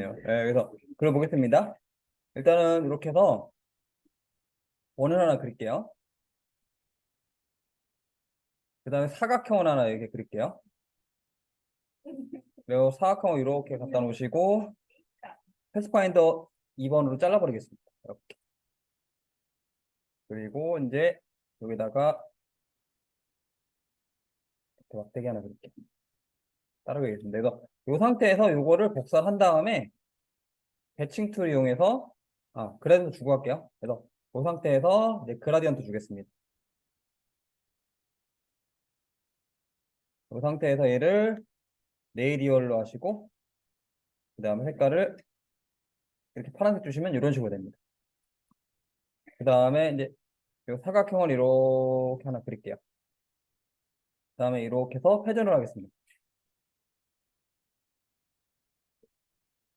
그렇네요. 네, 그래서 그려보겠습니다. 일단은 이렇게 해서 원을 하나 그릴게요. 그 다음에 사각형을 하나 이렇게 그릴게요. 그리고 사각형을 이렇게 갖다 놓으시고 패스파인더 2번으로 잘라버리겠습니다. 이렇게. 그리고 이제 여기다가 이렇게 막대기 하나 그릴게요. 따르겠습니다. 그래서 이 상태에서 이거를 복사한 다음에 대칭 툴 이용해서 그래도 주고 갈게요. 그래서 이 상태에서 이제 그라디언트 주겠습니다. 이 상태에서 얘를 네이리얼로 하시고 그 다음에 색깔을 이렇게 파란색 주시면 이런 식으로 됩니다. 그 다음에 이제 이 사각형을 이렇게 하나 그릴게요. 그 다음에 이렇게 해서 회전을 하겠습니다.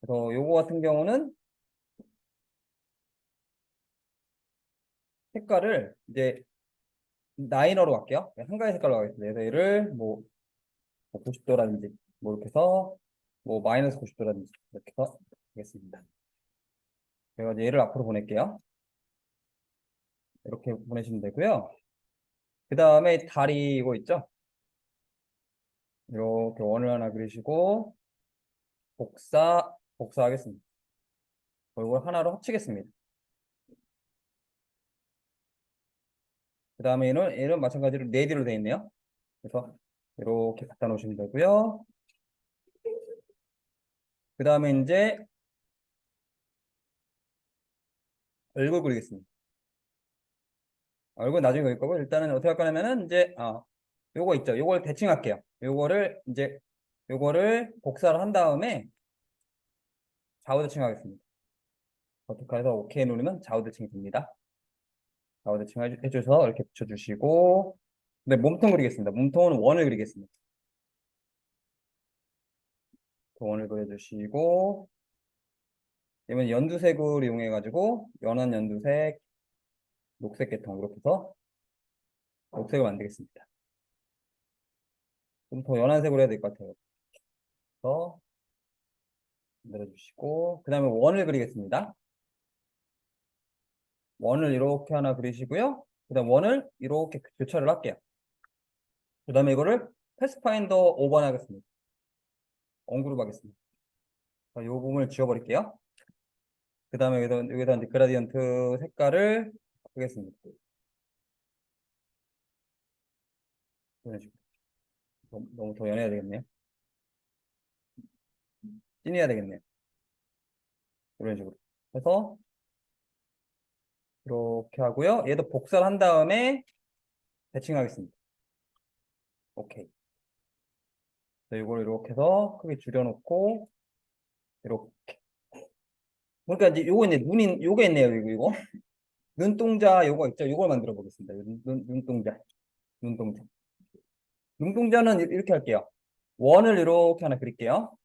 그래서 요거 같은 경우는 색깔을 이제 라이너로 갈게요. 한 가지 색깔로 가겠습니다. 그래서 얘를 뭐 90도라든지 뭐 이렇게 해서 뭐 마이너스 90도라든지 이렇게 해서 하겠습니다. 그래서 얘를 앞으로 보낼게요. 이렇게 보내시면 되고요. 그 다음에 다리 이거 있죠? 이렇게 원을 하나 그리시고 복사하겠습니다. 이걸 하나로 합치겠습니다. 그 다음에 얘는 마찬가지로 4개로 되어 있네요. 그래서 이렇게 갖다 놓으시면 되고요. 그 다음에 이제 얼굴 그리겠습니다. 얼굴 나중에 그릴 거고 일단은 어떻게 할 거냐면은 이제 요거 있죠. 요걸 대칭할게요. 요거를 복사를 한 다음에 좌우 대칭하겠습니다. 버티칼에서 OK 누르면 좌우 대칭이 됩니다. 좌우 대칭 해줘서 이렇게 붙여주시고 네, 몸통 그리겠습니다. 몸통은 원을 그리겠습니다. 원을 그려주시고 이번 연두색을 이용해 가지고 연한 연두색, 녹색 계통 이렇게 해서 녹색을 만들겠습니다. 좀 더 연한 색으로 해야 될 것 같아요. 그래서 만들어주시고 그 다음에 원을 그리겠습니다. 원을 이렇게 하나 그리시고요. 그 다음 원을 이렇게 교차를 할게요. 그 다음에 이거를 패스파인더 5번 하겠습니다. 언그룹 하겠습니다. 이 부분을 지워버릴게요. 그 다음에 여기다 이제 그라디언트 색깔을 하겠습니다. 이런 식으로. 너무 더 연해야 되겠네요. 진해야 되겠네요. 이런 식으로 해서 이렇게 하고요. 얘도 복사를 한 다음에 대칭하겠습니다. 오케이. 이걸 이렇게 해서 크게 줄여놓고 이렇게. 그러니까 이제 요거 있네. 요거 있네요. 이거. 눈동자 요거 있죠? 요걸 만들어 보겠습니다. 눈동자. 눈동자. 눈동자는 이렇게 할게요. 원을 이렇게 하나 그릴게요.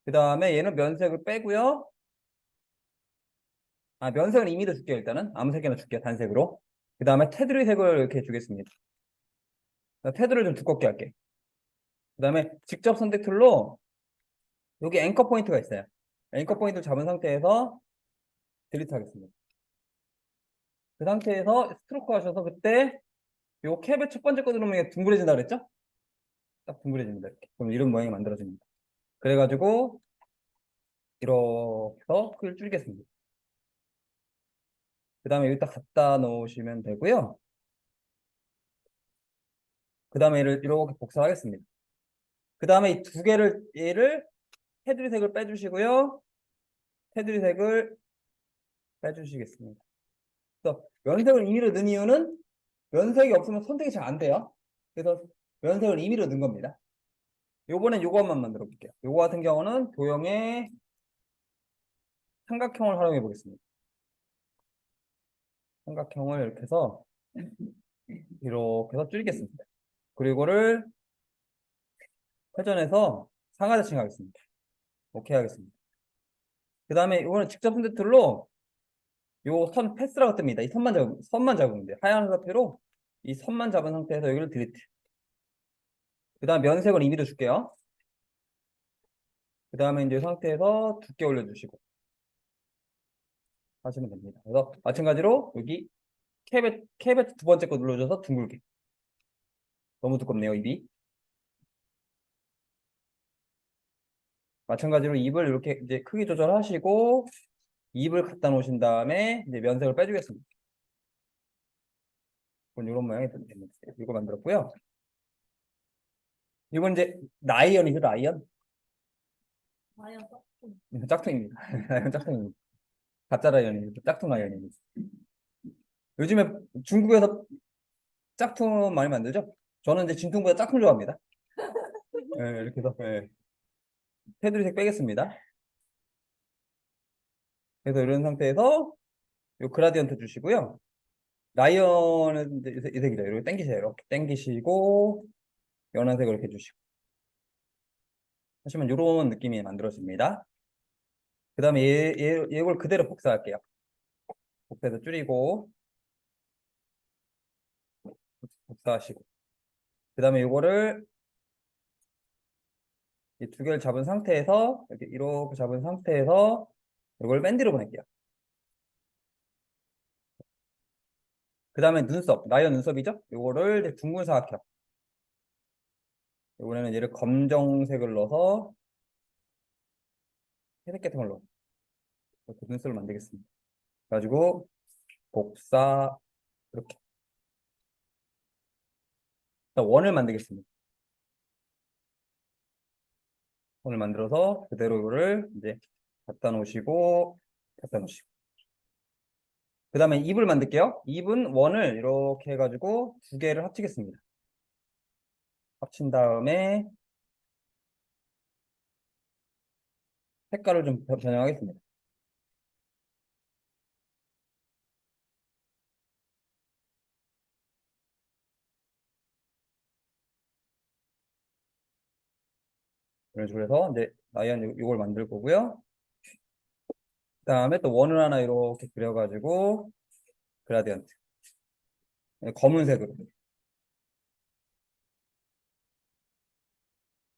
그 다음에 얘는 면색을 빼고요. 면색은 이미도 줄게요. 일단은 아무 색이나 줄게요. 단색으로. 그 다음에 테두리 색을 이렇게 주겠습니다. 테두리를 좀 두껍게 할게. 그 다음에 직접 선택 툴로 여기 앵커 포인트가 있어요. 앵커 포인트를 잡은 상태에서 딜리트 하겠습니다. 그 상태에서 스트로크 하셔서 그때 요 캡의 첫 번째 거 누르면 둥그레진다 그랬죠? 딱 둥그레집니다. 이렇게. 그럼 이런 모양이 만들어집니다. 그래가지고 이렇게 해서 크기를 줄이겠습니다. 그 다음에 여기다 갖다 놓으시면 되고요. 그 다음에 이렇게 복사하겠습니다. 그 다음에 이 두 개를 얘를 테두리 색을 빼주시고요. 테두리 색을 빼주시겠습니다. 그래서 면색을 임의로 넣은 이유는 면색이 없으면 선택이 잘 안 돼요. 그래서 면색을 임의로 넣은 겁니다. 요번엔 요것만 만들어 볼게요. 요거 같은 경우는 도형의 삼각형을 활용해 보겠습니다. 삼각형을 이렇게 해서 줄이겠습니다. 그리고 이거를 회전해서 상하대칭 하겠습니다. 오케이 하겠습니다. 그 다음에 이거는 직접 선택 툴로 요 선 패스라고 뜹니다. 이 선만 잡으면 돼요. 하얀 화살표로 이 선만 잡은 상태에서 여기를 딜리트. 그 다음 면색을 임의로 줄게요. 그 다음에 이제 상태에서 두께 올려주시고 하시면 됩니다. 그래서 마찬가지로 여기 캡에 두 번째 거 눌러줘서 둥글게. 너무 두껍네요, 입이. 마찬가지로 입을 이렇게 이제 크기 조절하시고 입을 갖다 놓으신 다음에 이제 면색을 빼주겠습니다. 이런 모양이 됩니다. 이거 만들었고요. 이건 이제 라이언이죠, 라이언. 짝퉁입니다. 라이언 짝퉁입니다. 가짜 라이언입니다. 짝퉁 라이언입니다. 요즘에 중국에서 짝퉁 많이 만들죠? 저는 이제 진퉁보다 짝퉁 좋아합니다. 네, 이렇게 해서 네. 테두리색 빼겠습니다. 그래서 이런 상태에서 요 그라디언트 주시고요. 라이언은 이제 이 색이죠. 이렇게 당기세요. 이렇게 당기시고 연한색으로 이렇게 주시고 하시면 이런 느낌이 만들어집니다. 그 다음에 이걸 그대로 복사할게요. 복사해서 줄이고 복사하시고 그 다음에 이거를 이 두 개를 잡은 상태에서 이렇게 잡은 상태에서 이걸 맨 뒤로 보낼게요. 그 다음에 눈썹, 라이언 눈썹이죠? 이거를 이제 둥근 사각형. 이번에는 얘를 검정색을 넣어서 회색 같은 걸로 이렇게 눈썹을 만들겠습니다. 가지고 복사 이렇게 원을 만들겠습니다. 원을 만들어서 그대로 이거를 이제 갖다 놓으시고 갖다 놓으시고 그 다음에 입을 만들게요. 입은 원을 이렇게 해가지고 두 개를 합치겠습니다. 합친 다음에 색깔을 좀 변형하겠습니다. 이런 식으로 해서 이제 라이언 이걸 만들 거고요. 그 다음에 또 원을 하나 이렇게 그려가지고 그라디언트 검은색으로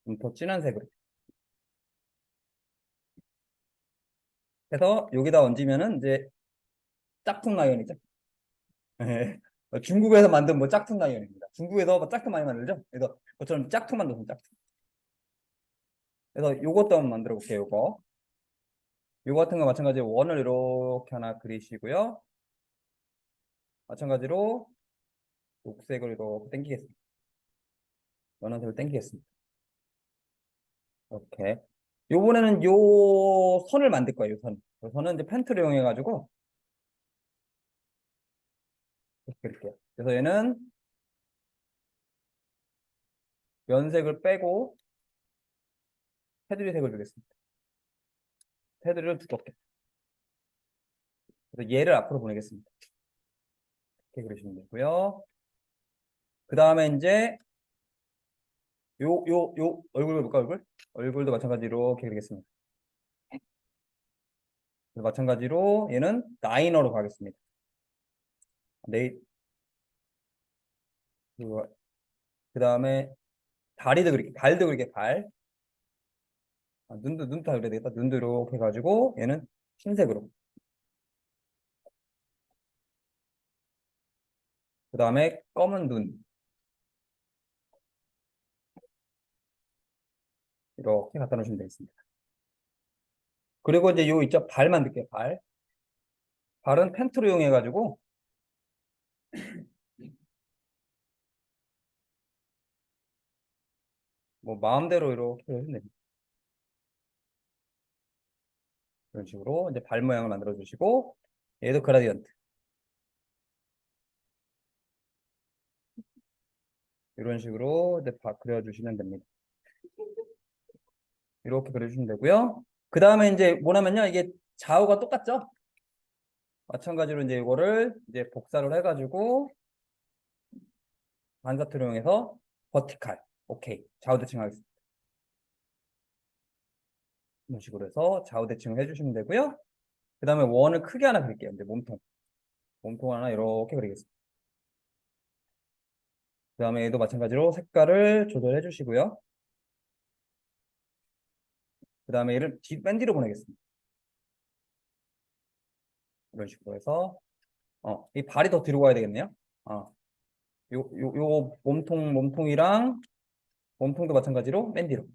좀 더 진한 색으로 해서 여기다 얹으면은 이제 짝퉁 라이언이죠. 네. 중국에서 만든 뭐 짝퉁 라이언입니다. 중국에서 뭐 짝퉁 많이 만들죠. 그래서 그것처럼 짝퉁 만들면 짝퉁. 그래서 요것도 한번 만들어 볼게요. 요거 같은 거 마찬가지로 원을 이렇게 하나 그리시고요. 마찬가지로 녹색을 이렇게 당기겠습니다. 연한색을 당기겠습니다. 이렇게. 요번에는 요 선을 만들 거예요. 요 선. 요 선은 이제 펜트를 이용해 가지고 이렇게 그릴게요. 그래서 얘는 면색을 빼고 테두리 색을 주겠습니다. 테두리를 두껍게. 그래서 얘를 앞으로 보내겠습니다. 이렇게 그리시면 되고요. 그 다음에 이제 요 얼굴 볼까 얼굴? 얼굴도 마찬가지로 이렇게 그리겠습니다. 마찬가지로 얘는 라이너로 가겠습니다. 네. 그 다음에 다리도 그릴게. 발도 그릴게. 발. 눈도 다 그려야 되겠다. 눈도 이렇게 해가지고 얘는 흰색으로. 그 다음에 검은 눈. 이렇게 갖다 놓으시면 되겠습니다. 그리고 이제 요 있죠? 발 만들게요. 발. 발은 펜트로 이용해가지고 뭐 마음대로 이렇게 해주시면 됩니다. 이런 식으로 이제 발 모양을 만들어 주시고 얘도 그라디언트. 이런 식으로 이제 그려주시면 됩니다. 이렇게 그려주시면 되고요. 그 다음에 이제 뭐냐면요. 이게 좌우가 똑같죠? 마찬가지로 이제 이거를 이제 복사를 해가지고 반사토를 이용해서 버티칼. 오케이. 좌우 대칭하겠습니다. 이런 식으로 해서 좌우 대칭을 해주시면 되고요. 그 다음에 원을 크게 하나 그릴게요. 이제 몸통. 몸통 하나 이렇게 그리겠습니다. 그 다음에 얘도 마찬가지로 색깔을 조절해 주시고요. 그 다음에 얘를 맨 뒤로 보내겠습니다. 이런 식으로 해서 이 발이 더 뒤로 가야 되겠네요. 요 몸통이랑 몸통도 마찬가지로 맨 뒤로.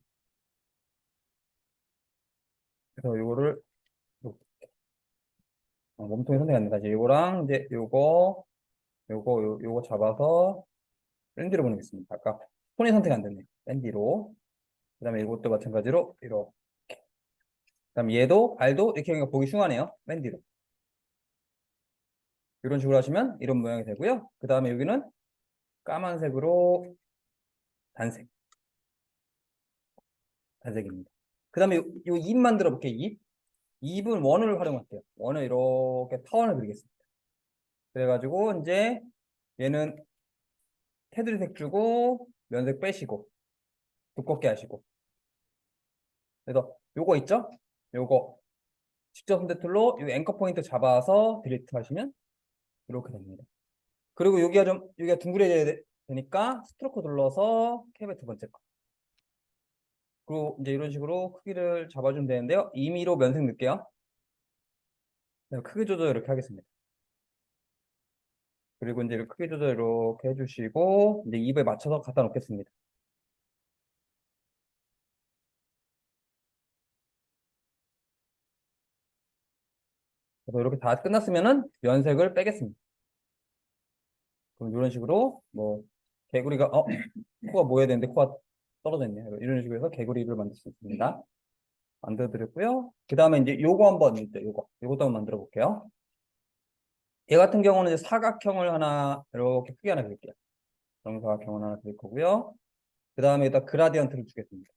그래서 요거를 몸통이 선택합니다. 이제 요거랑 이제 요거 잡아서 맨 뒤로 보내겠습니다. 아까 손이 선택 안 됐네. 맨 뒤로. 그다음에 이것도 마찬가지로 이렇게. 그다음 얘도 발도 이렇게 하니까 보기 흉하네요. 맨 뒤로. 이런 식으로 하시면 이런 모양이 되고요. 그다음에 여기는 까만색으로 단색. 단색입니다. 그다음에 요 입 만들어 볼게요. 입은 원을 활용할게요. 원을 이렇게 타원을 그리겠습니다. 그래가지고 이제 얘는 테두리색 주고 면색 빼시고 두껍게 하시고. 그래서 요거 있죠? 요거 직접 선택 툴로 이 앵커 포인트 잡아서 딜리트 하시면 이렇게 됩니다. 그리고 여기가 둥그레져야 되니까 스트로크 눌러서 캡의 두 번째 거. 그리고 이제 이런 식으로 크기를 잡아주면 되는데요. 임의로 면색 넣을게요. 크기 조절 이렇게 하겠습니다. 그리고 이제 크기 조절 이렇게 해주시고 이제 입에 맞춰서 갖다 놓겠습니다. 그래서 이렇게 다 끝났으면은 면색을 빼겠습니다. 그럼 이런 식으로 뭐 개구리가 코가 모여야 되는데 코가 떨어져 있네요. 이런 식으로 해서 개구리를 만들 수 있습니다. 만들어 드렸고요. 그 다음에 이제 요거 한번 요것도 한번 만들어 볼게요. 얘 같은 경우는 이제 사각형을 하나 이렇게 크게 하나 그릴게요. 정사각형을 하나 그릴 거고요. 그 다음에 여기다 그라디언트를 주겠습니다.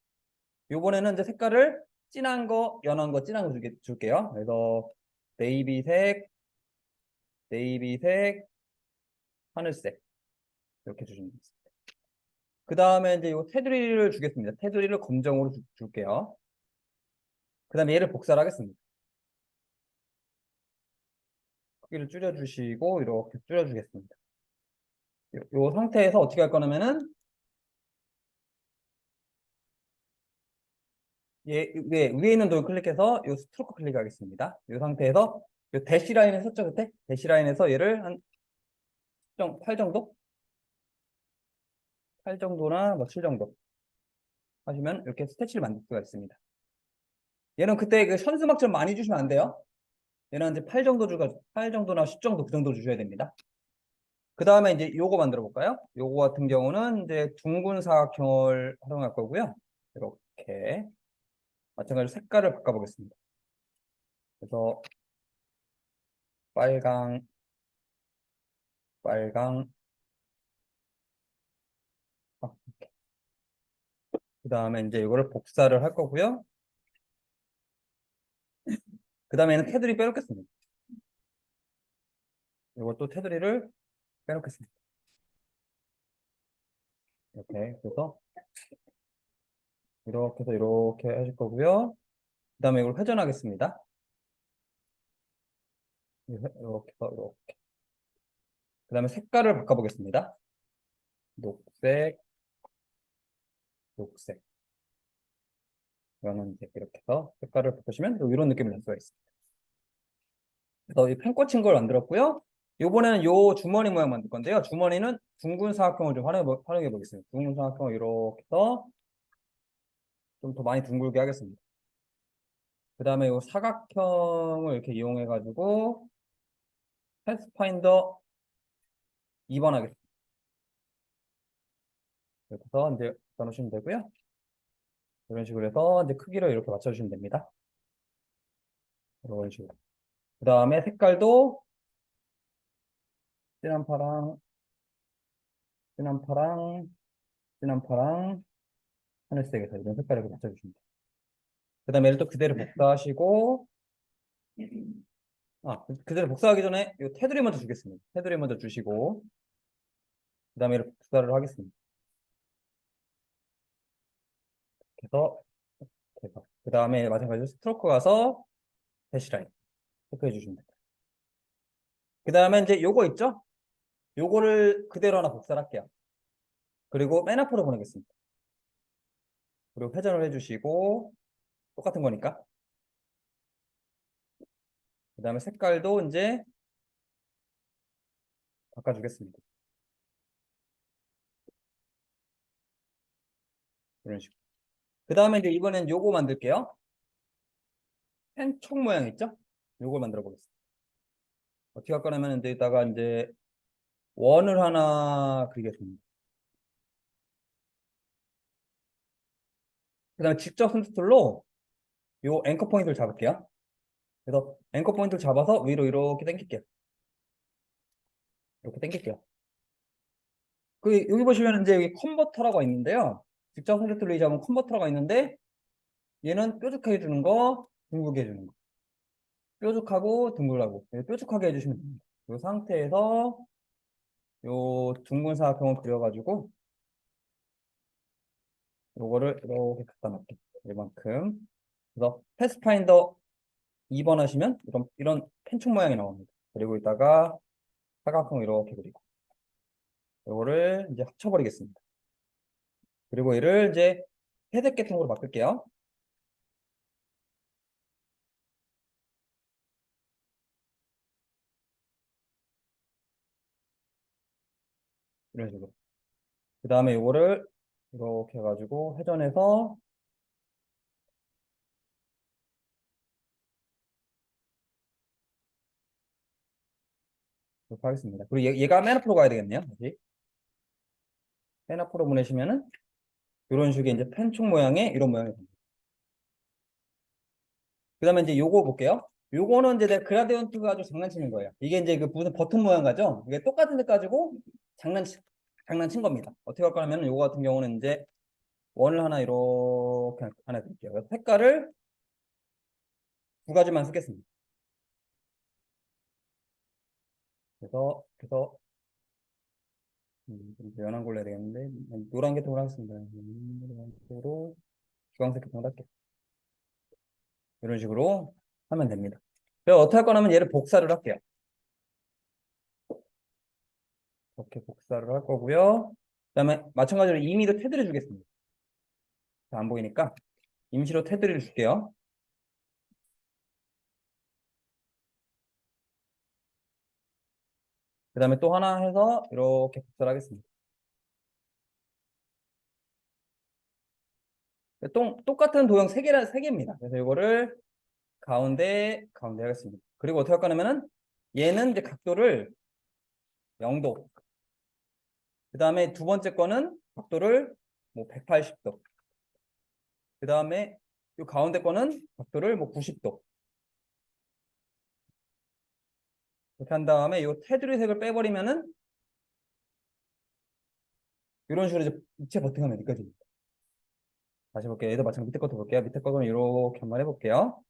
요번에는 이제 색깔을 진한 거, 연한 거, 진한 거 줄게요. 그래서 네이비색, 네이비색, 하늘색 이렇게 주시면 되겠습니다. 그 다음에 이제 요 테두리를 주겠습니다. 테두리를 검정으로 줄게요. 그 다음에 얘를 복사를 하겠습니다. 크기를 줄여주시고 이렇게 줄여주겠습니다. 요 상태에서 어떻게 할 거냐면은 위에 있는 돌 클릭해서 요 스트로크 클릭하겠습니다. 이 상태에서 요 대시 라인을 썼죠 그때? 대시 라인에서 얘를 한 8 정도? 8 정도나 뭐 7 정도 하시면 이렇게 스태치를 만들 수가 있습니다. 얘는 그때 그 현수막처럼 많이 주시면 안 돼요. 얘는 이제 8 정도 8 정도나 10 정도 그 정도 주셔야 됩니다. 그 다음에 이제 요거 만들어 볼까요? 요거 같은 경우는 이제 둥근 사각형을 활용할 거고요. 이렇게 마찬가지로 색깔을 바꿔보겠습니다. 그래서 빨강, 빨강, 그 다음에 이제 이거를 복사를 할 거고요. 그 다음에는 테두리 빼놓겠습니다. 이것도 테두리를 빼놓겠습니다. 이렇게 그래서 이렇게 해서 이렇게 하실 거고요. 그 다음에 이걸 회전하겠습니다. 이렇게 해서 이렇게. 그 다음에 색깔을 바꿔보겠습니다. 녹색, 녹색, 연한색 이렇게 해서 색깔을 바꾸시면 이런 느낌을 낼 수가 있습니다. 그래서 이 펜 꽂힌 걸 만들었고요. 이번에는 요 주머니 모양 만들 건데요. 주머니는 둥근 사각형을 좀 활용해 보겠습니다. 둥근 사각형을 이렇게 해서 좀 더 많이 둥글게 하겠습니다. 그 다음에 이 사각형을 이렇게 이용해 가지고 패스파인더 2번 하겠습니다. 그래서 이제 넣으시면 되고요. 이런 식으로 해서 이제 크기를 이렇게 맞춰주시면 됩니다. 이런 식으로. 그 다음에 색깔도 진한 파랑, 진한 파랑, 진한 파랑, 하늘색에서 이런 색깔을 이렇게 맞춰주시면 돼요. 그 다음에 얘를 또 그대로 복사하시고, 그대로 복사하기 전에 이 테두리 먼저 주겠습니다. 테두리 먼저 주시고, 그 다음에 이렇게 복사를 하겠습니다. 그래서, 그 다음에 마찬가지로 스트로크 가서 대시라인 체크해 주시면 됩니다. 그 다음에 이제 요거 있죠? 요거를 그대로 하나 복사를 할게요. 그리고 맨 앞으로 보내겠습니다. 그리고 회전을 해주시고, 똑같은 거니까. 그 다음에 색깔도 이제 바꿔주겠습니다. 이런 식으로. 그 다음에 이제 이번엔 요거 만들게요. 펜 총 모양 있죠? 요걸 만들어 보겠습니다. 어떻게 할 거냐면 여기다가 이제 원을 하나 그리겠습니다. 그 다음에 직접 선택툴로 요 앵커 포인트를 잡을게요. 그래서 앵커 포인트를 잡아서 위로 이렇게 당길게요. 이렇게 당길게요. 그 여기 보시면 이제 여기 컨버터라고 있는데요. 직접 선택툴로 잡은 컨버터라고 있는데 얘는 뾰족하게 해주는 거, 둥글게 해주는 거. 뾰족하고 둥글하고 뾰족하게 해주시면 됩니다. 이 상태에서 요 둥근 사각형을 그려가지고 요거를 이렇게 갖다 놓을게요. 이만큼. 그래서 패스파인더 2번 하시면 이런 펜촉 모양이 나옵니다. 그리고 이따가 사각형 이렇게 그리고 요거를 이제 합쳐버리겠습니다. 그리고 얘를 이제 회색 계통으로 바꿀게요. 이런 식으로. 그 다음에 요거를 이렇게 해가지고 회전해서 이렇게 하겠습니다. 그리고 얘가 맨 앞으로 가야 되겠네요. 다시. 맨 앞으로 보내시면은 이런 식의 이제 펜촉 모양의 이런 모양이 됩니다. 그 다음에 이제 요거 볼게요. 요거는 이제 내가 그라디언트 가지고 장난치는 거예요. 이게 이제 그 무슨 버튼 모양 가죠? 이게 똑같은 색 가지고 장난친 겁니다. 어떻게 할 거냐면 요거 같은 경우는 이제 원을 하나 이렇게 하나 드릴게요. 그래서 색깔을 두 가지만 쓰겠습니다. 그래서 좀 연한 걸로 해야 되겠는데 노란 계통으로 하겠습니다. 노란 계통으로 주황색 계통으로 할게요. 이런 식으로 하면 됩니다. 그래서 어떻게 할 거냐면 얘를 복사를 할게요. 이렇게 복사를 할 거고요. 그다음에 마찬가지로 임의로 테두리 주겠습니다. 안 보이니까 임시로 테두리를 줄게요. 그 다음에 또 하나 해서 이렇게 복사를 하겠습니다. 똑같은 도형 세 개입니다. 그래서 이거를 가운데 하겠습니다. 그리고 어떻게 할 거냐면은 얘는 이제 각도를 0도. 그 다음에 두 번째 거는 각도를 뭐 180도. 그 다음에 이 가운데 거는 각도를 뭐 90도. 이렇게 한 다음에 이 테두리 색을 빼버리면은 이런 식으로 이제 입체 버튼감이 느껴집니다. 다시 볼게요. 얘도 마찬가지 밑에 것도 볼게요. 밑에 거는 이렇게 한번 해볼게요.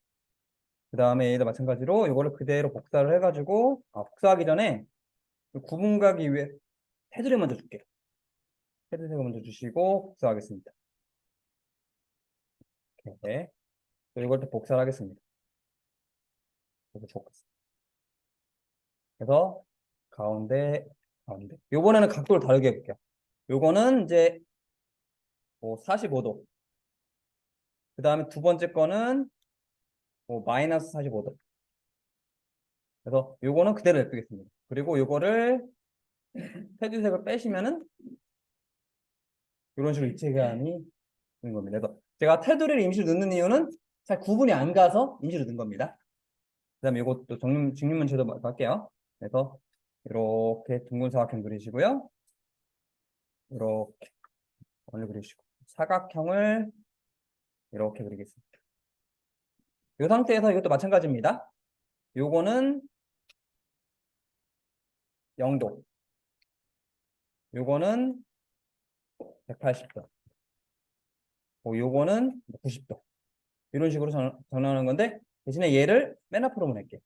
그 다음에 얘도 마찬가지로 이거를 그대로 복사를 해가지고 복사하기 전에 구분가기 위해 테두리 먼저 줄게요. 테두리 먼저 주시고 복사하겠습니다. 이렇게. 그리고 이걸 또 복사를 하겠습니다. 이렇게 그래서 가운데. 요번에는 각도를 다르게 해볼게요. 요거는 이제 뭐 45도. 그 다음에 두 번째 거는 뭐 마이너스 45도. 그래서 요거는 그대로 냅두겠습니다. 그리고 요거를 테두리색을 빼시면은 이런 식으로 입체감이 있는 겁니다. 그래서 제가 테두리를 임시로 넣는 이유는 잘 구분이 안 가서 임시로 넣은 겁니다. 그 다음에 이것도 직립문체도 할게요. 그래서 이렇게 둥근 사각형 그리시고요. 이렇게 원을 그리시고 사각형을 이렇게 그리겠습니다. 이 상태에서 이것도 마찬가지입니다. 요거는 0도, 요거는 180도, 요거는 90도. 이런 식으로 전환하는 건데 대신에 얘를 맨 앞으로 보낼게요.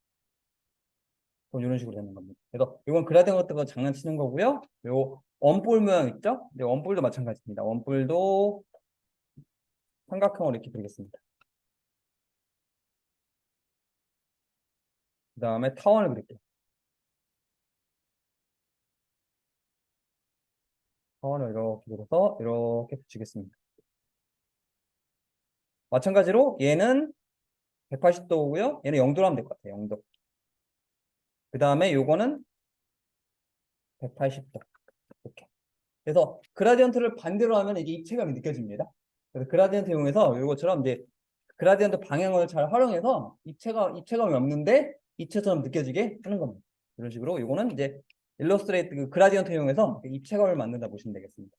그럼 이런 식으로 되는 겁니다. 그래서 이건 그라데인 같은 거 장난치는 거고요. 요 원볼 모양 있죠? 네, 원볼도 마찬가지입니다. 원볼도 삼각형으로 이렇게 그리겠습니다. 그 다음에 타원을 그릴게요. 타원을 이렇게 그려서 이렇게 붙이겠습니다. 마찬가지로 얘는 180도고요. 얘는 0도로 하면 될 것 같아요. 0도. 그 다음에 요거는 180도. 이렇게. 그래서 그라디언트를 반대로 하면 이게 입체감이 느껴집니다. 그래서 그라디언트 이용해서 요것처럼 이제 그라디언트 방향을 잘 활용해서 입체감이 없는데 입체처럼 느껴지게 하는 겁니다. 이런 식으로 요거는 이제 일러스트레이트 그 그라디언트 이용해서 입체감을 만든다 보시면 되겠습니다.